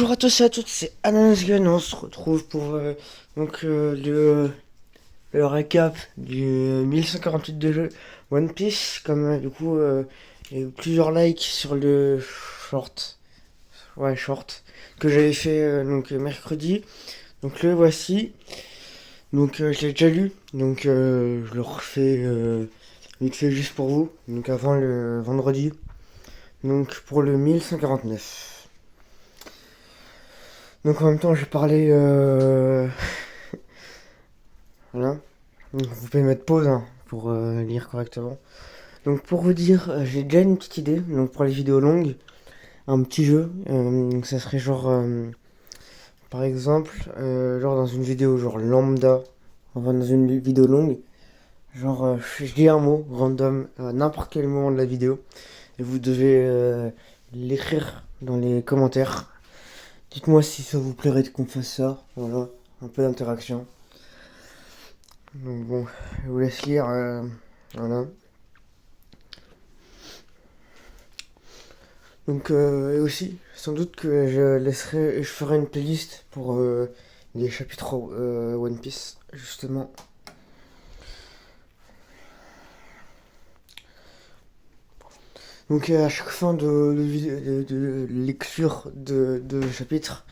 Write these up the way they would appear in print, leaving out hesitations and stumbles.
Bonjour à tous et à toutes, c'est Ananas Gun. On se retrouve pour le récap du 1148 de jeu One Piece. Comme il y a eu plusieurs likes sur le short, short que j'avais fait mercredi. Donc le voici. Je l'ai déjà lu, je le refais vite fait juste pour vous. Donc avant le vendredi. Donc pour le 1149. Donc en même temps, j'ai parlé. Voilà. Donc, vous pouvez mettre pause hein, pour lire correctement. Donc pour vous dire, j'ai déjà une petite idée. Donc pour les vidéos longues, un petit jeu. Donc ça serait par exemple, genre dans une vidéo genre lambda, enfin dans une vidéo longue, je dis un mot random à n'importe quel moment de la vidéo et vous devez l'écrire dans les commentaires. Dites-moi si ça vous plairait qu'on fasse ça. Voilà, un peu d'interaction. Donc bon, je vous laisse lire. Voilà. Et aussi, sans doute que je ferai une playlist pour les chapitres One Piece, justement. À chaque fin de lecture de chapitre,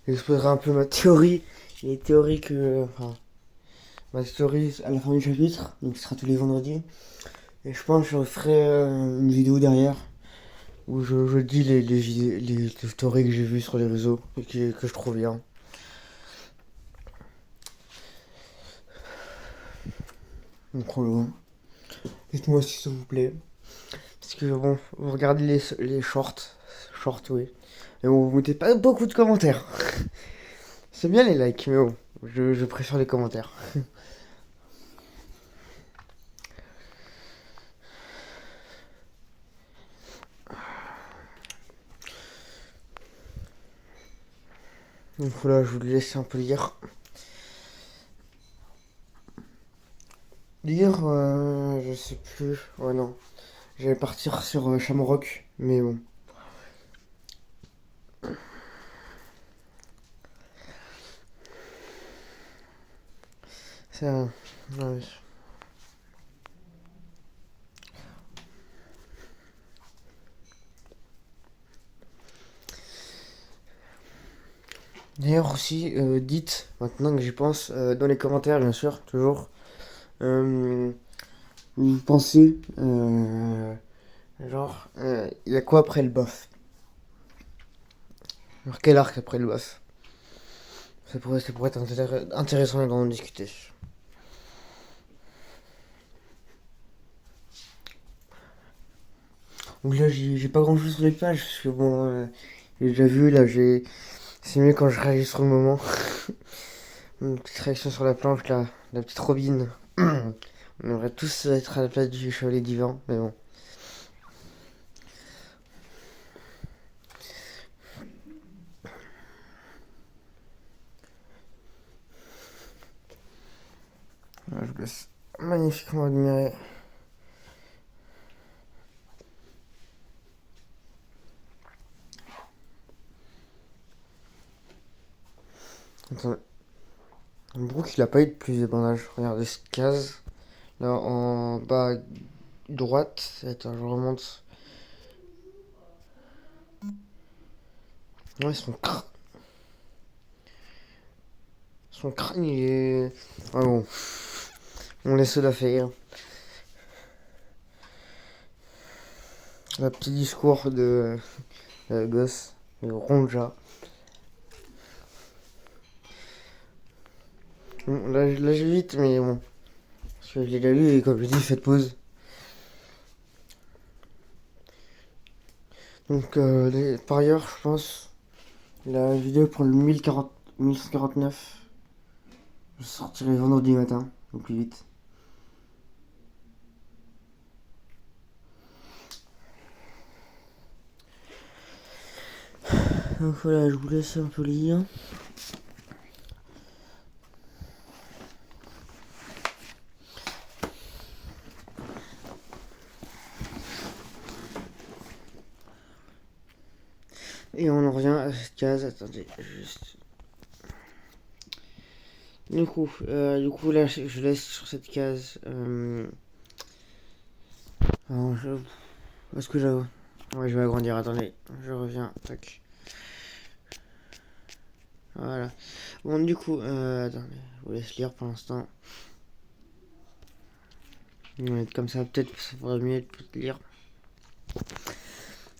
j'exposerai un peu ma théorie, les théories ma théorie à la fin du chapitre, donc ce sera tous les vendredis. Et je pense que je ferai une vidéo derrière où je dis les théories que j'ai vues sur les réseaux et que je trouve bien. Donc voilà. Dites-moi si ça vous plaît. Parce que bon, vous regardez les shorts. Shorts, oui. Mais bon, vous mettez pas beaucoup de commentaires. C'est bien les likes, mais bon, je préfère les commentaires. Donc voilà, je vous laisse un peu lire. Lire, je sais plus. Ouais, non. J'allais partir sur Shamrock, mais bon. Ça. Ouais. D'ailleurs aussi, dites, maintenant que j'y pense, dans les commentaires, bien sûr, toujours, vous pensez, il y a quoi après le boss? Alors, quel arc après le boss? Ça pourrait être intéressant d'en discuter. Donc là, j'ai pas grand chose sur les pages, parce que bon, j'ai déjà vu, c'est mieux quand je réagis sur le moment. Une petite réaction sur la planche, là, la petite Robin. On aimerait tous être à la place du chevalier divin, mais bon. Voilà, je vous laisse magnifiquement admirer. Attends, Brooke, il a pas eu de plus de bandages. Regardez cette case. Là, en bas droite. Attends, je remonte. Ouais, son crâne, il est. Ah bon, on laisse la faire. Un petit discours de gosse, de Ronja. Bon, là j'ai vite, mais bon. Parce que je l'ai déjà lu et comme je dis, faites pause. Par ailleurs, je pense, la vidéo pour le 1149, je sortirai vendredi matin, au plus vite. Donc voilà, je vous laisse un peu lire. Et on en revient à cette case. Attendez, juste. Du coup là, je laisse sur cette case. Alors, où est-ce que j'avoue? Ouais, je vais agrandir. Attendez, je reviens. Tac. Voilà. Bon, du coup, attendez, je vous laisse lire pour l'instant. On va être comme ça, peut-être ça pourrait mieux de lire.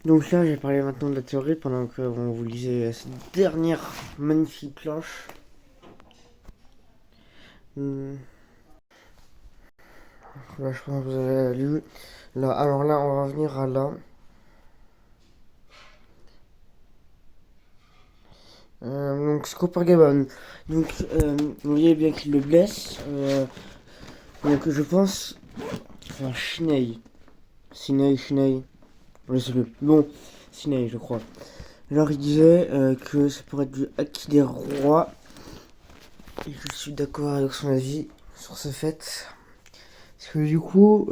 Donc là, j'ai parlé maintenant de la théorie pendant que vous lisez cette dernière magnifique planche. Là, je pense que vous avez lu. Là, alors là, on va revenir à là. Donc, Scooper Gabon. Donc, vous voyez bien qu'il le blesse. Donc, je pense. Enfin, Shinei. Shinei. Je sais plus. Bon, Shinei, je crois. Alors, il disait que ça pourrait être du Haki des rois. Et je suis d'accord avec son avis sur ce fait. Parce que du coup,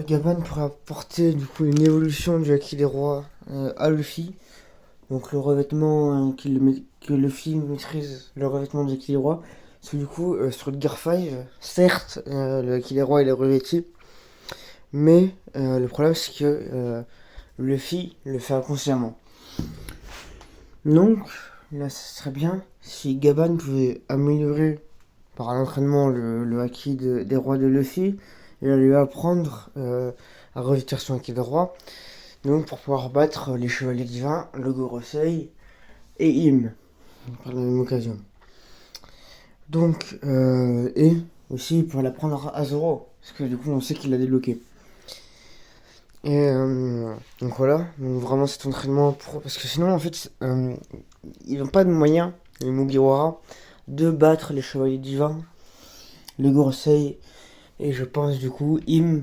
Gaban pourrait apporter du coup une évolution du Haki des rois à Luffy. Donc le revêtement que Luffy maîtrise, le revêtement du Haki des rois. Parce que du coup, sur le Gear 5, certes, le Haki des rois il est revêtu. Mais le problème c'est que Luffy le fait inconsciemment. Donc là, ce serait bien si Gaban pouvait améliorer par l'entraînement le Haki des rois de Luffy et lui apprendre à revêtir son Haki de roi. Donc pour pouvoir battre les chevaliers divins, le Gorosei et Im par la même occasion. Donc et aussi pour l'apprendre à Zoro parce que du coup on sait qu'il l'a débloqué. Et donc voilà, donc vraiment cet entraînement parce que sinon en fait ils n'ont pas de moyen, les Mugiwara, de battre les chevaliers divins, le Gorosei et je pense du coup Im.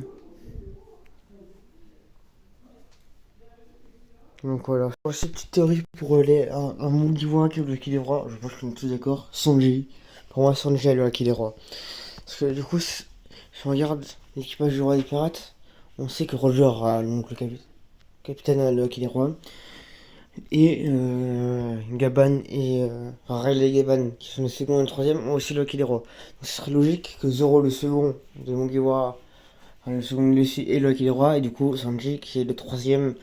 Donc voilà. Cette petite théorie pour un Mugiwara qui est le Haki des rois, je pense qu'on est tous d'accord. Sanji. Pour moi, Sanji a le Haki des rois. Parce que du coup, si on regarde l'équipage du roi des pirates, on sait que Roger a donc le capitaine a le Haki des rois. Et Gaban et Rayleigh et Gaban, qui sont le second et le troisième, ont aussi le Haki des rois. Donc ce serait logique que Zoro, le second de Mugiwara, le second de Luffy et le Haki des rois, et du coup Sanji, qui est le troisième,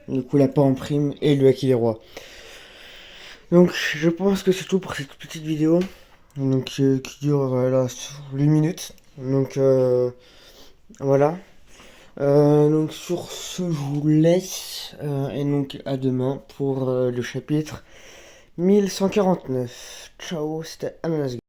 du coup la pas en prime et le Haki des rois. Donc je pense que c'est tout pour cette petite vidéo. Donc qui dure là 8 minutes. Donc voilà. Donc sur ce je vous laisse et donc à demain pour le chapitre 1149. Ciao, c'était Ananas.